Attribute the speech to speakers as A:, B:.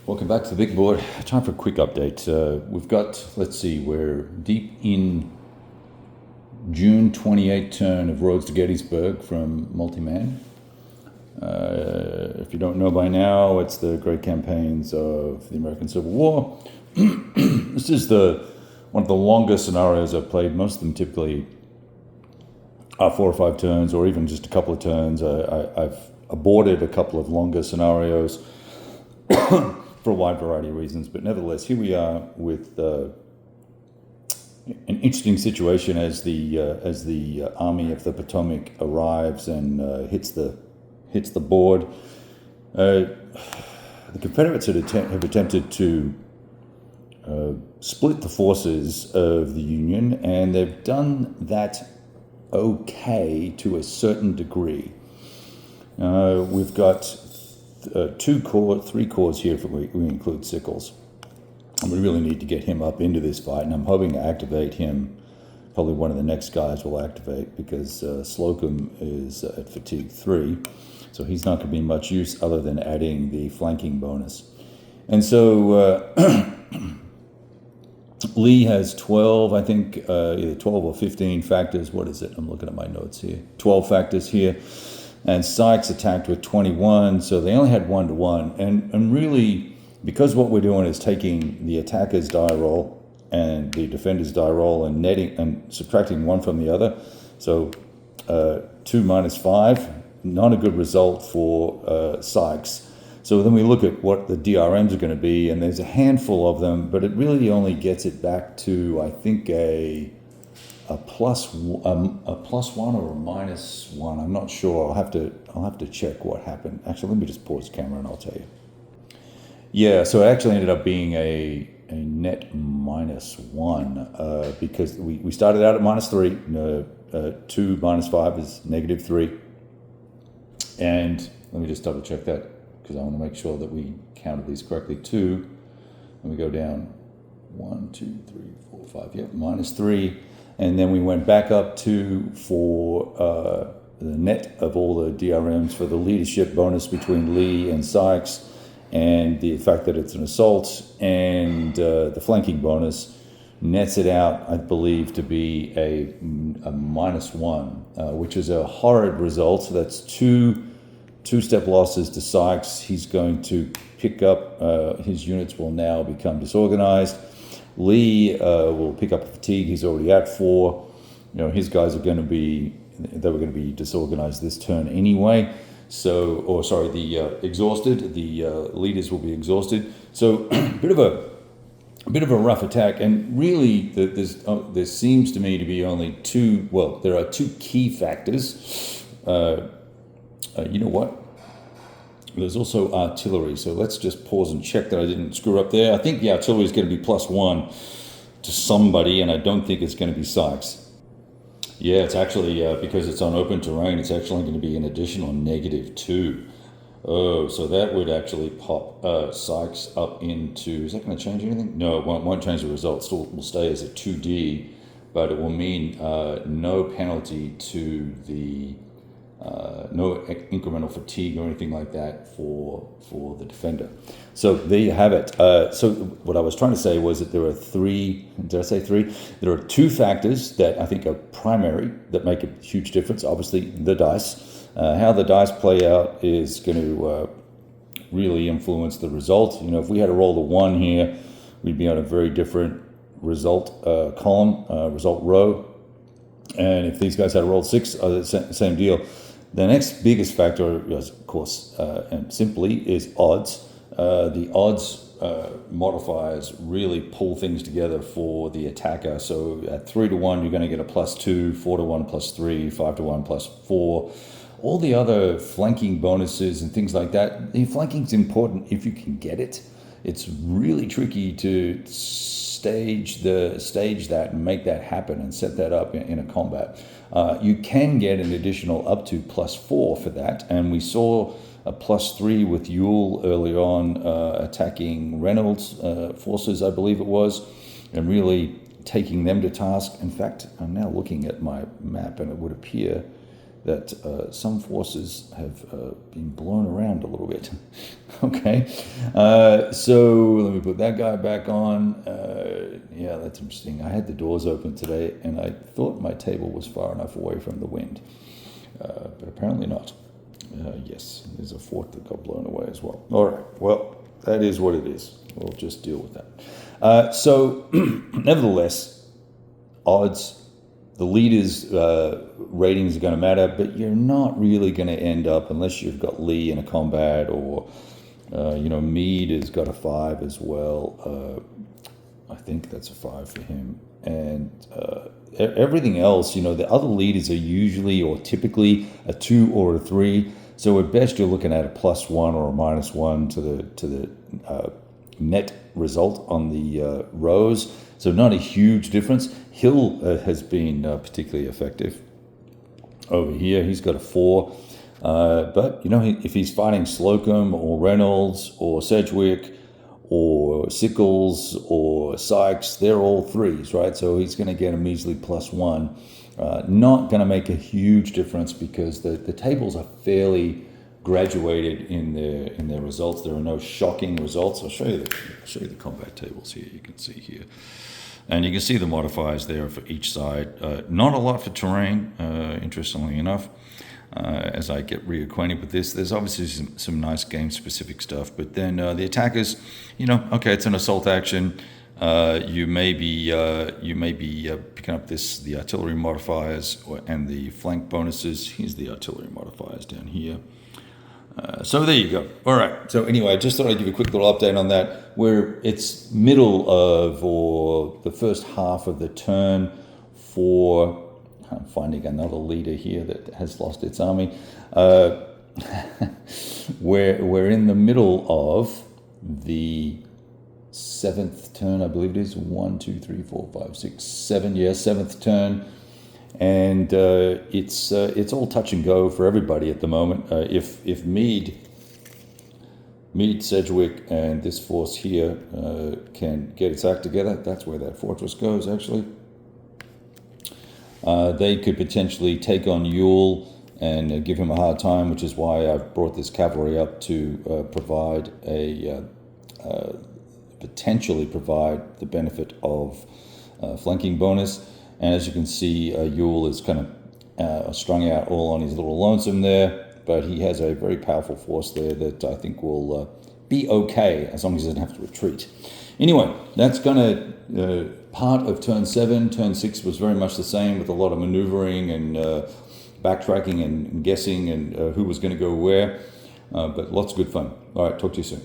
A: Welcome back to the big board. Time for a quick update. We've got, let's see, we're deep in June 28 turn of Roads to Gettysburg from Multiman. If you don't know by now, it's the great campaigns of the American Civil War. This is one of the longest scenarios I've played. Most of them typically are 4 or 5 turns, or even just a couple of turns. I've aborted a couple of longer scenarios for a wide variety of reasons, but nevertheless, here we are with an interesting situation as the Army of the Potomac arrives and hits the board. The Confederates have attempted to split the forces of the Union, and they've done that okay to a certain degree. We've got 3 corps here if we include Sickles. And we really need to get him up into this fight, and I'm hoping to activate him. Probably one of the next guys will activate, because Slocum is at fatigue 3, so he's not going to be much use other than adding the flanking bonus. And so Lee has 12, I think, either 12 or 15 factors. What is it? I'm looking at my notes here. 12 factors here. And Sykes attacked with 21, so they only had 1-to-1. And really, because what we're doing is taking the attacker's die roll and the defender's die roll and netting and subtracting one from the other, so 2 minus 5, not a good result for Sykes. So then we look at what the DRMs are going to be, and there's a handful of them, but it really only gets it back to, I think, a plus 1 or a minus 1. I'm not sure. I'll have to check what happened. Actually, let me just pause the camera and I'll tell you. Yeah, so it actually ended up being a net minus 1 because we started out at minus 3. 2 minus 5 is negative 3. And let me just double check that, because I want to make sure that we counted these correctly. 2, and we go down 1, 2, 3, 4, 5. Yep, minus 3. And then we went back up for the net of all the DRMs for the leadership bonus between Lee and Sykes, and the fact that it's an assault, and the flanking bonus nets it out, I believe, to be a minus 1, which is a horrid result. So that's two-step losses to Sykes. He's going to pick up, his units will now become disorganized. Lee will pick up fatigue. He's already at 4. His guys they were going to be disorganized this turn anyway. So, the exhausted. The leaders will be exhausted. So, bit of a rough attack. And really, there seems to me to be only 2. Well, there are 2 key factors. You know what? There's also artillery, so let's just pause and check that I didn't screw up there. I think the artillery is going to be plus 1 to somebody, and I don't think it's going to be Sykes. Yeah, it's actually, because it's on open terrain, it's actually going to be an additional negative 2. Oh, so that would actually pop Sykes up into... Is that going to change anything? No, it won't change the result. Still will stay as a 2D, but it will mean no penalty to the... no incremental fatigue or anything like that for the defender. So there you have it. So what I was trying to say was that there are 3, did I say 3? There are 2 factors that I think are primary that make a huge difference. Obviously, the dice. How the dice play out is going to really influence the result. If we had to roll the 1 here, we'd be on a very different result column, result row. And if these guys had rolled 6, same deal. The next biggest factor, of course, and simply, is odds. The odds modifiers really pull things together for the attacker. So at 3-to-1, you're going to get a plus 2, 4-to-1 plus 3, 5-to-1 plus 4. All the other flanking bonuses and things like that. The flanking's important if you can get it. It's really tricky to stage that and make that happen and set that up in a combat. You can get an additional up to plus 4 for that, and we saw a plus 3 with Ewell early on attacking Reynolds' forces, I believe it was, and really taking them to task. In fact, I'm now looking at my map, and it would appear that some forces have been blown around a little bit. Okay, so let me put that guy back on. Yeah, that's interesting. I had the doors open today, and I thought my table was far enough away from the wind, but apparently not. Yes, there's a fort that got blown away as well. All right, well, that is what it is. We'll just deal with that. So, nevertheless, odds, the leaders' ratings are going to matter, but you're not really going to end up, unless you've got Lee in a combat, or Meade has got a 5 as well. I think that's a 5 for him, and everything else, the other leaders are usually or typically a 2 or a 3. So at best, you're looking at a +1 or a -1 to the net result on the rows. So not a huge difference. Hill has been particularly effective over here. He's got a 4. But, if he's fighting Slocum or Reynolds or Sedgwick or Sickles or Sykes, they're all 3s, right? So he's going to get a measly +1. Not going to make a huge difference because the tables are fairly graduated in their results. There are no shocking results. I'll show you the combat tables here. You can see here. And you can see the modifiers there for each side. Not a lot for terrain, interestingly enough. As I get reacquainted with this, there's obviously some nice game-specific stuff. But then the attackers, okay, it's an assault action. You may be picking up the artillery modifiers and the flank bonuses. Here's the artillery modifiers down here. So there you go. All right. So anyway, I just thought I'd give you a quick little update on that, where it's middle of or the first half of the turn for. I'm finding another leader here that has lost its army. We're in the middle of the 7th turn, I believe it is. 1, 2, 3, 4, 5, 6, 7. Yeah, 7th turn, and it's all touch and go for everybody at the moment. If Meade, Sedgwick, and this force here can get its act together, that's where that fortress goes. Actually, they could potentially take on Ewell and give him a hard time, which is why I've brought this cavalry up to potentially provide the benefit of flanking bonus. And as you can see, Ewell is kind of strung out all on his little lonesome there, but he has a very powerful force there that I think will be okay as long as he doesn't have to retreat. Anyway, that's going to part of turn 7. Turn 6 was very much the same, with a lot of maneuvering and backtracking and guessing and who was going to go where, but lots of good fun. All right, talk to you soon.